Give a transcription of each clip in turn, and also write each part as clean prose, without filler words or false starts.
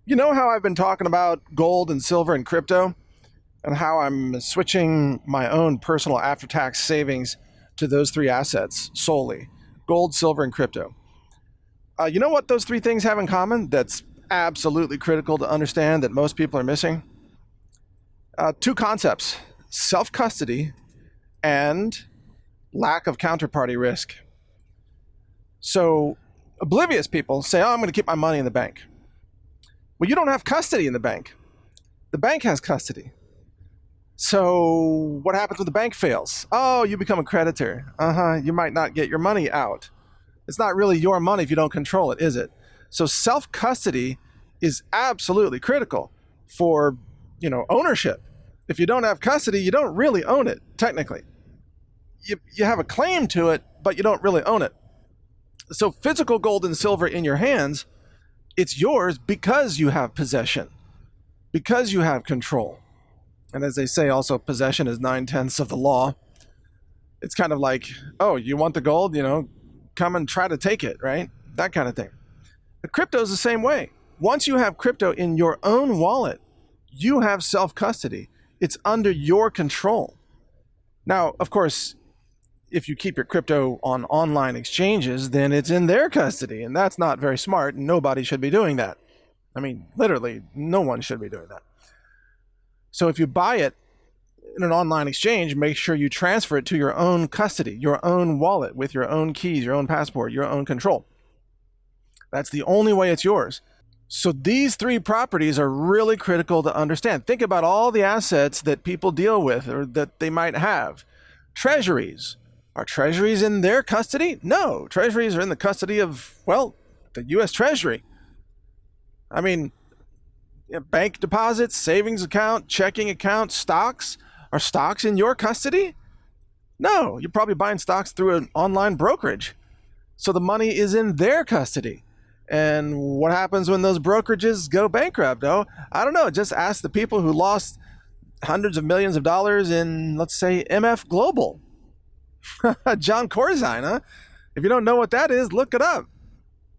You know how I've been talking about gold and silver and crypto and how I'm switching my own personal after-tax savings to those three assets solely: gold, silver, and crypto. You know what those three things have in common that's absolutely critical to understand that most people are missing? Two concepts: self-custody and lack of counterparty risk. So oblivious people say, oh, I'm going to keep my money in the bank. Well, you don't have custody in the bank. The bank has custody. So what happens when the bank fails? Oh, you become a creditor. You might not get your money out. It's not really your money if you don't control it, is it? So self-custody is absolutely critical for, ownership. If you don't have custody, you don't really own it, technically. You have a claim to it, but you don't really own it. So physical gold and silver in your hands, it's yours because you have possession, because you have control. And as they say, also, possession is 9/10 of the law. It's kind of like, oh, you want the gold, come and try to take it, right? That kind of thing. The crypto is the same way. Once you have crypto in your own wallet, you have self-custody. It's under your control. Now, of course, if you keep your crypto on online exchanges, then it's in their custody, and that's not very smart. Nobody should be doing that. I mean, literally, no one should be doing that. So if you buy it in an online exchange, make sure you transfer it to your own custody, your own wallet with your own keys, your own passport, your own control. That's the only way it's yours. So these three properties are really critical to understand. Think about all the assets that people deal with or that they might have. Treasuries. Are treasuries in their custody? No, treasuries are in the custody of, the U.S. Treasury. I mean, bank deposits, savings account, checking account, stocks. Are stocks in your custody? No, you're probably buying stocks through an online brokerage. So the money is in their custody. And what happens when those brokerages go bankrupt? Oh, I don't know. Just ask the people who lost hundreds of millions of dollars in, let's say, MF Global. John Corzine, huh? If you don't know what that is, look it up.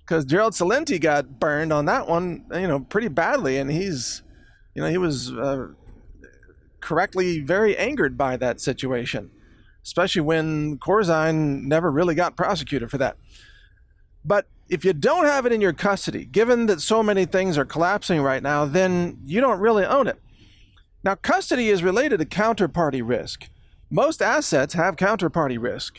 Because Gerald Celente got burned on that one, pretty badly. And he was correctly very angered by that situation, especially when Corzine never really got prosecuted for that. But if you don't have it in your custody, given that so many things are collapsing right now, then you don't really own it. Now, custody is related to counterparty risk. Most assets have counterparty risk.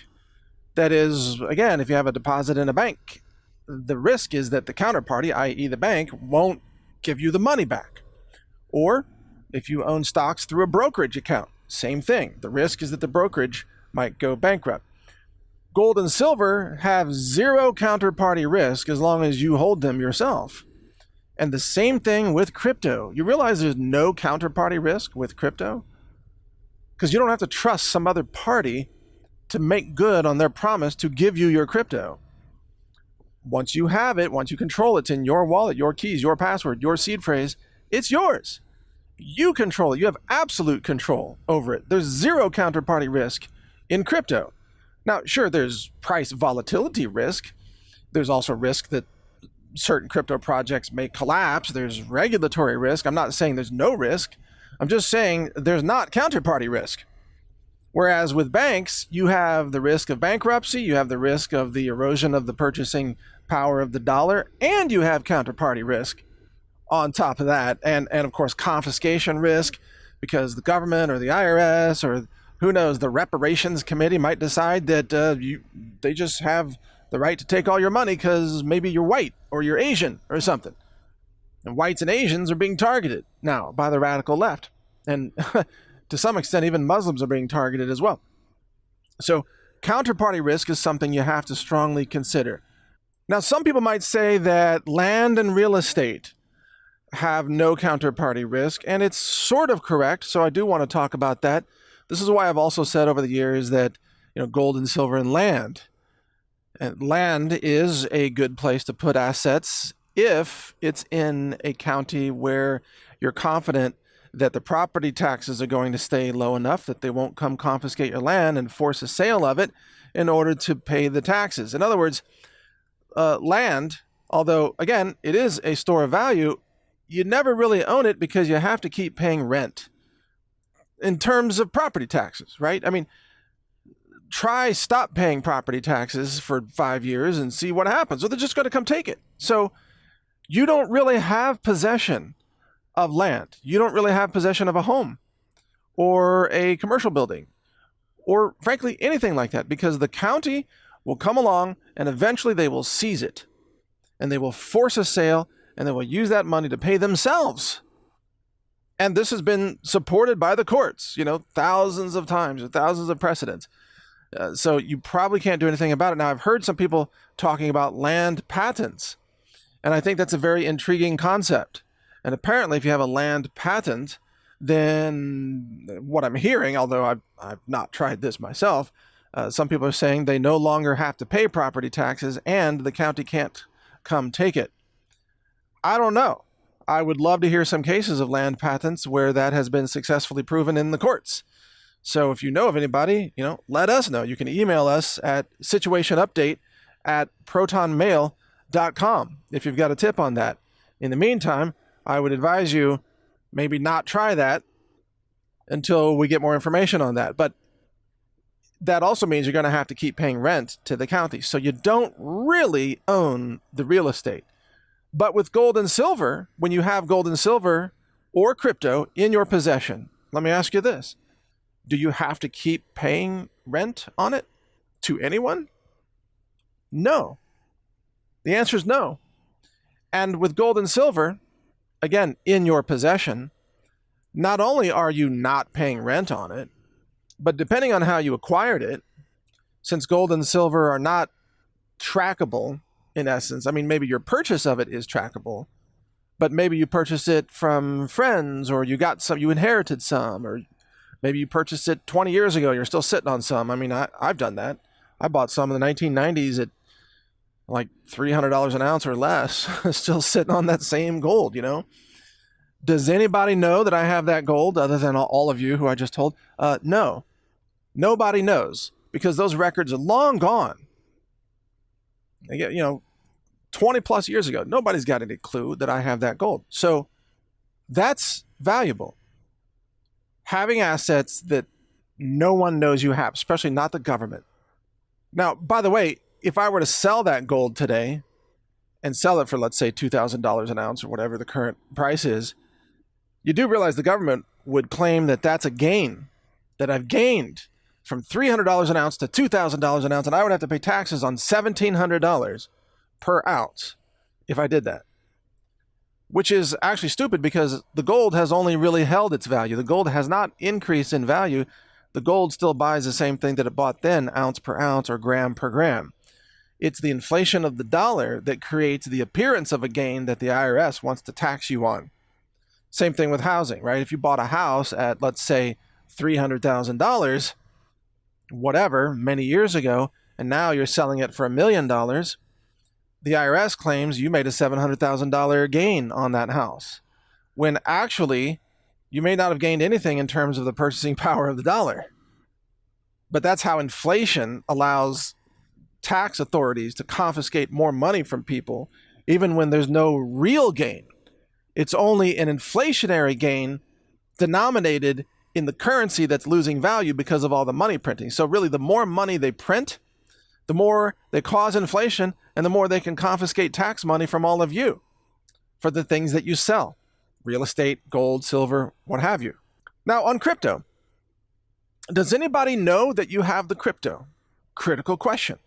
That is, again, if you have a deposit in a bank, the risk is that the counterparty, i.e. the bank, won't give you the money back. Or if you own stocks through a brokerage account, same thing. The risk is that the brokerage might go bankrupt. Gold and silver have zero counterparty risk as long as you hold them yourself. And the same thing with crypto. You realize there's no counterparty risk with crypto? Because you don't have to trust some other party to make good on their promise to give you your crypto. Once you have it, once you control it, it's in your wallet, your keys, your password, your seed phrase, it's yours. You control it. You have absolute control over it. There's zero counterparty risk in crypto. Now, sure, there's price volatility risk. There's also risk that certain crypto projects may collapse. There's regulatory risk. I'm not saying there's no risk. I'm just saying there's not counterparty risk. Whereas with banks, you have the risk of bankruptcy, you have the risk of the erosion of the purchasing power of the dollar, and you have counterparty risk on top of that. And of course, confiscation risk, because the government or the IRS or who knows, the reparations committee might decide that they just have the right to take all your money because maybe you're white or you're Asian or something. And whites and Asians are being targeted now by the radical left. And to some extent, even Muslims are being targeted as well. So counterparty risk is something you have to strongly consider. Now, some people might say that land and real estate have no counterparty risk, and it's sort of correct. So I do want to talk about that. This is why I've also said over the years that, gold and silver and land. And land is a good place to put assets if it's in a county where you're confident that the property taxes are going to stay low enough that they won't come confiscate your land and force a sale of it in order to pay the taxes. In other words, land, although, again, it is a store of value, you never really own it because you have to keep paying rent in terms of property taxes, right? I mean, stop paying property taxes for 5 years and see what happens, or they're just going to come take it. So you don't really have possession of land. You don't really have possession of a home or a commercial building or frankly anything like that, because the county will come along and eventually they will seize it and they will force a sale and they will use that money to pay themselves. And this has been supported by the courts, thousands of times with thousands of precedents. So you probably can't do anything about it. Now, I've heard some people talking about land patents, and I think that's a very intriguing concept. And apparently, if you have a land patent, then what I'm hearing, although I've not tried this myself, some people are saying they no longer have to pay property taxes and the county can't come take it. I don't know. I would love to hear some cases of land patents where that has been successfully proven in the courts. So if you know of anybody, let us know. You can email us at situationupdate@protonmail.com if you've got a tip on that. In the meantime, I would advise you maybe not try that until we get more information on that. But that also means you're going to have to keep paying rent to the county. So you don't really own the real estate. But with gold and silver, when you have gold and silver or crypto in your possession, let me ask you this. Do you have to keep paying rent on it to anyone? No. The answer is no. And with gold and silver, again, in your possession, not only are you not paying rent on it, but depending on how you acquired it, since gold and silver are not trackable in essence, I mean, maybe your purchase of it is trackable, but maybe you purchased it from friends, or you inherited some, or maybe you purchased it 20 years ago. You're still sitting on some. I mean, I've done that. I bought some in the 1990s at like $300 an ounce or less, still sitting on that same gold, Does anybody know that I have that gold other than all of you who I just told? No. Nobody knows, because those records are long gone. 20 plus years ago, nobody's got any clue that I have that gold. So that's valuable. Having assets that no one knows you have, especially not the government. Now, by the way, if I were to sell that gold today and sell it for, let's say, $2,000 an ounce or whatever the current price is, you do realize the government would claim that that's a gain, that I've gained from $300 an ounce to $2,000 an ounce, and I would have to pay taxes on $1,700 per ounce if I did that. Which is actually stupid, because the gold has only really held its value. The gold has not increased in value. The gold still buys the same thing that it bought then, ounce per ounce or gram per gram. It's the inflation of the dollar that creates the appearance of a gain that the IRS wants to tax you on. Same thing with housing, right? If you bought a house at, let's say, $300,000, whatever, many years ago, and now you're selling it for $1 million, the IRS claims you made a $700,000 gain on that house, when actually you may not have gained anything in terms of the purchasing power of the dollar. But that's how inflation allows tax authorities to confiscate more money from people, even when there's no real gain. It's only an inflationary gain denominated in the currency that's losing value because of all the money printing. So really, the more money they print, the more they cause inflation, and the more they can confiscate tax money from all of you for the things that you sell: real estate, gold, silver, what have you. Now, on crypto, does anybody know that you have the crypto? Critical question.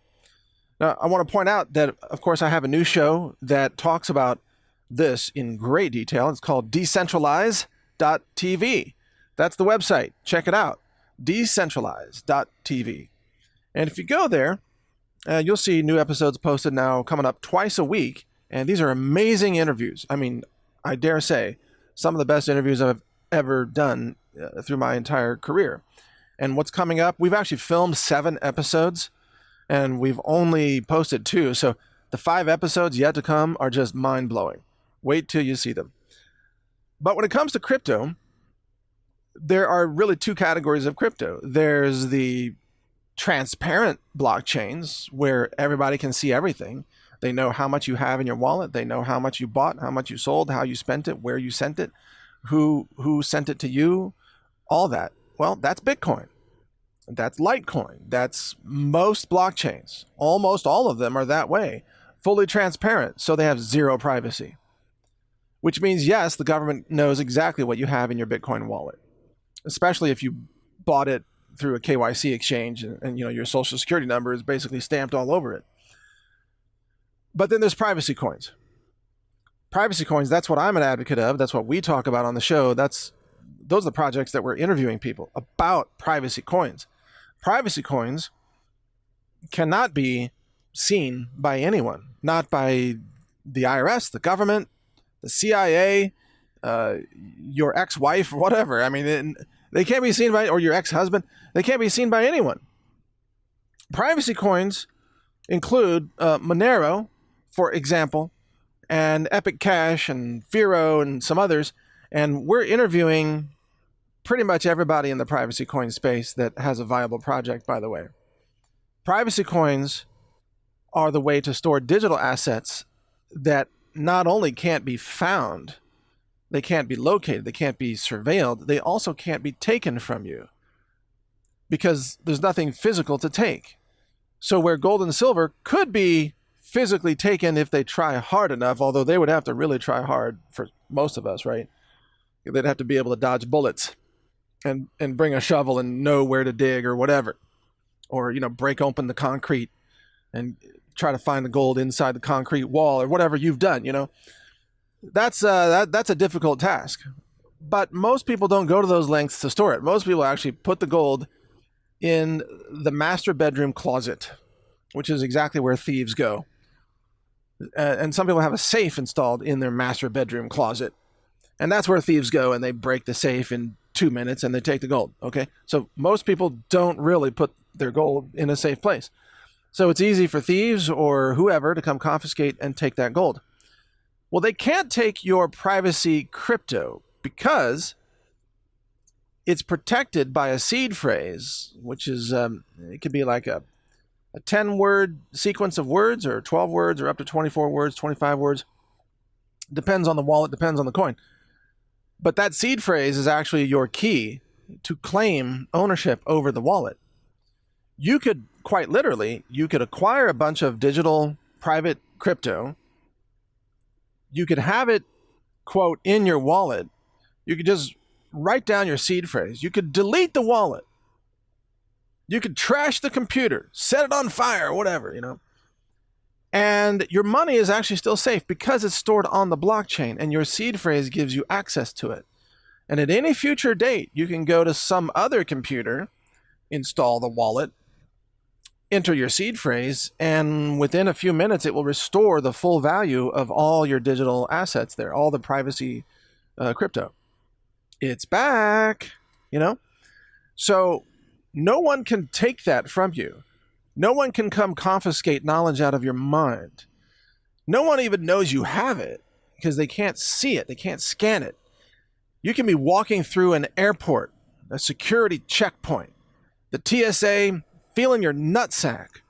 Now, I want to point out that, of course, I have a new show that talks about this in great detail. It's called decentralize.tv. That's the website. Check it out. Decentralize.tv. And if you go there, you'll see new episodes posted now coming up twice a week. And these are amazing interviews. I mean, I dare say, some of the best interviews I've ever done through my entire career. And what's coming up, we've actually filmed 7 episodes, and we've only posted 2. So the 5 episodes yet to come are just mind-blowing. Wait till you see them. But when it comes to crypto, there are really 2 categories of crypto. There's the transparent blockchains where everybody can see everything. They know how much you have in your wallet. They know how much you bought, how much you sold, how you spent it, where you sent it, who sent it to you, all that. Well, that's Bitcoin. That's Litecoin. That's most blockchains. Almost all of them are that way, fully transparent, so they have zero privacy. Which means, yes, the government knows exactly what you have in your Bitcoin wallet, especially if you bought it through a KYC exchange and your social security number is basically stamped all over it. But then there's privacy coins. Privacy coins, that's what I'm an advocate of. That's what we talk about on the show. Those are the projects that we're interviewing people about privacy coins. Privacy coins cannot be seen by anyone, not by the IRS, the government, the CIA, your ex-wife, whatever. I mean, they can't be seen by, or your ex-husband. They can't be seen by anyone. Privacy coins include Monero, for example, and Epic Cash and Firo and some others. And we're interviewing pretty much everybody in the privacy coin space that has a viable project, by the way. Privacy coins are the way to store digital assets that not only can't be found, they can't be located, they can't be surveilled, they also can't be taken from you because there's nothing physical to take. So where gold and silver could be physically taken if they try hard enough, although they would have to really try hard for most of us, right? They'd have to be able to dodge bullets and bring a shovel and know where to dig or whatever, or break open the concrete and try to find the gold inside the concrete wall or whatever you've done. That's a difficult task. But most people don't go to those lengths to store it. Most people actually put the gold in the master bedroom closet, which is exactly where thieves go. And some people have a safe installed in their master bedroom closet. And that's where thieves go, and they break the safe in 2 minutes and they take the gold. Okay, so most people don't really put their gold in a safe place. So it's easy for thieves or whoever to come confiscate and take that gold. Well, they can't take your privacy crypto because it's protected by a seed phrase, which is, it could be like a 10-word sequence of words or 12 words or up to 24 words, 25 words. Depends on the wallet, depends on the coin. But that seed phrase is actually your key to claim ownership over the wallet. You could, quite literally, acquire a bunch of digital private crypto. You could have it, quote, in your wallet. You could just write down your seed phrase. You could delete the wallet. You could trash the computer, set it on fire, whatever, And your money is actually still safe because it's stored on the blockchain and your seed phrase gives you access to it. And at any future date, you can go to some other computer, install the wallet, enter your seed phrase, and within a few minutes, it will restore the full value of all your digital assets there, all the privacy crypto. It's back, So no one can take that from you. No one can come confiscate knowledge out of your mind. No one even knows you have it because they can't see it. They can't scan it. You can be walking through an airport, a security checkpoint, the TSA feeling your nutsack,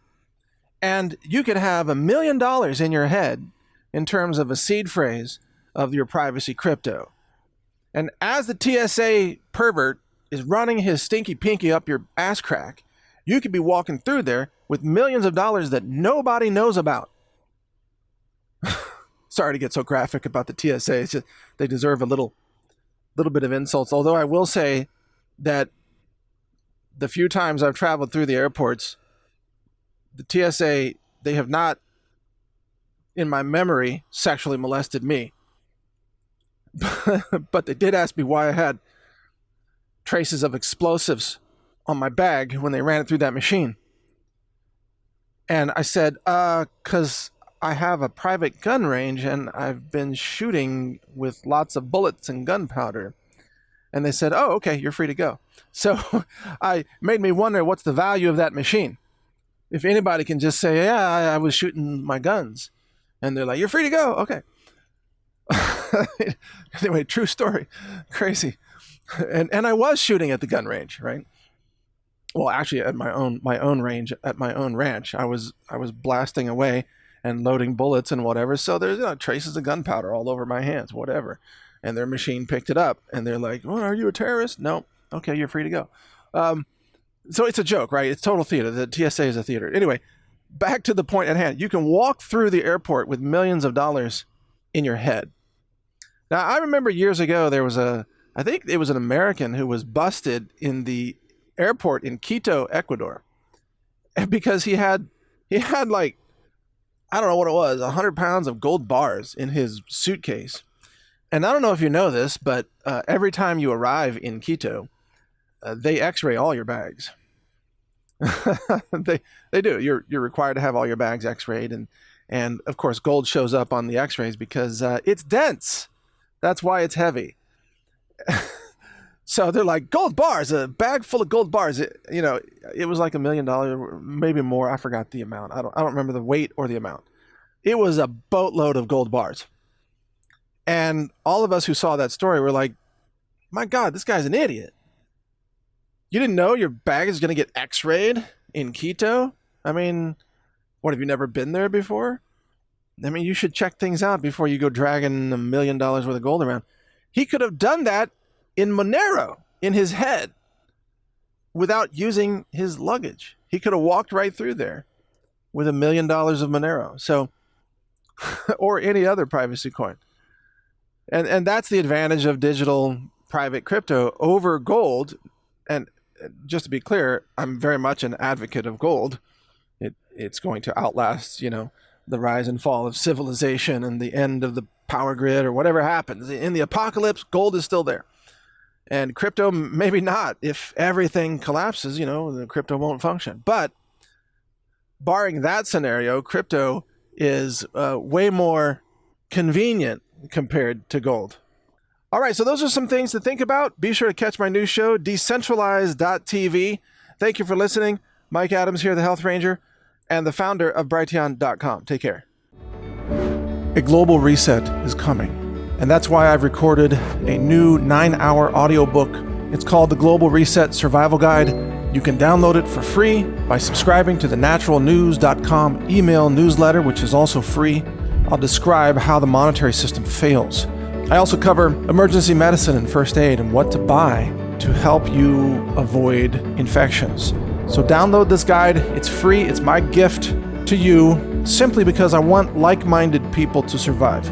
and you could have $1 million in your head in terms of a seed phrase of your privacy crypto. And as the TSA pervert is running his stinky pinky up your ass crack, you could be walking through there with millions of dollars that nobody knows about. Sorry to get so graphic about the TSA. It's just, they deserve a little bit of insults. Although I will say that the few times I've traveled through the airports, the TSA, they have not, in my memory, sexually molested me. But they did ask me why I had traces of explosives on my bag when they ran it through that machine. And I said, because I have a private gun range and I've been shooting with lots of bullets and gunpowder. And they said, oh, okay, you're free to go. So I made me wonder what's the value of that machine. If anybody can just say, yeah, I was shooting my guns. And they're like, you're free to go. Okay. Anyway, true story. Crazy. And I was shooting at the gun range, right? Well, actually at my own range, at my own ranch. I was blasting away and loading bullets and whatever. So there's traces of gunpowder all over my hands, whatever. And their machine picked it up, and they're like, "Oh, are you a terrorist?" No. Okay, you're free to go. So it's a joke, right? It's total theater. The TSA is a theater. Anyway, back to the point at hand. You can walk through the airport with millions of dollars in your head. Now, I remember years ago, there was I think it was an American who was busted in the airport in Quito, Ecuador, because he had like, I don't know what it was, 100 pounds of gold bars in his suitcase. And I don't know if you know this, but every time you arrive in Quito, they x-ray all your bags. They do. You're required to have all your bags x-rayed. And of course, gold shows up on the x-rays because it's dense. That's why it's heavy. So they're like, gold bars, a bag full of gold bars. It was like $1 million, maybe more. I forgot the amount. I don't remember the weight or the amount. It was a boatload of gold bars. And all of us who saw that story were like, my God, this guy's an idiot. You didn't know your bag is going to get x-rayed in Quito? I mean, what, have you never been there before? I mean, you should check things out before you go dragging $1 million worth of gold around. He could have done that in Monero, in his head, without using his luggage. He could have walked right through there with $1 million of Monero. So, or any other privacy coin. And that's the advantage of digital private crypto over gold. And just to be clear, I'm very much an advocate of gold. It's going to outlast, the rise and fall of civilization and the end of the power grid or whatever happens. In the apocalypse, gold is still there. And crypto, maybe not. If everything collapses, the crypto won't function. But barring that scenario, crypto is way more convenient compared to gold. All right, so those are some things to think about. Be sure to catch my new show, decentralized.tv. Thank you for listening. Mike Adams here, the Health Ranger, and the founder of Brighteon.com. Take care. A global reset is coming, and that's why I've recorded a new 9-hour audiobook. It's called The Global Reset Survival Guide. You can download it for free by subscribing to the naturalnews.com email newsletter, which is also free. I'll describe how the monetary system fails. I also cover emergency medicine and first aid and what to buy to help you avoid infections. So download this guide. It's free. It's my gift to you simply because I want like-minded people to survive.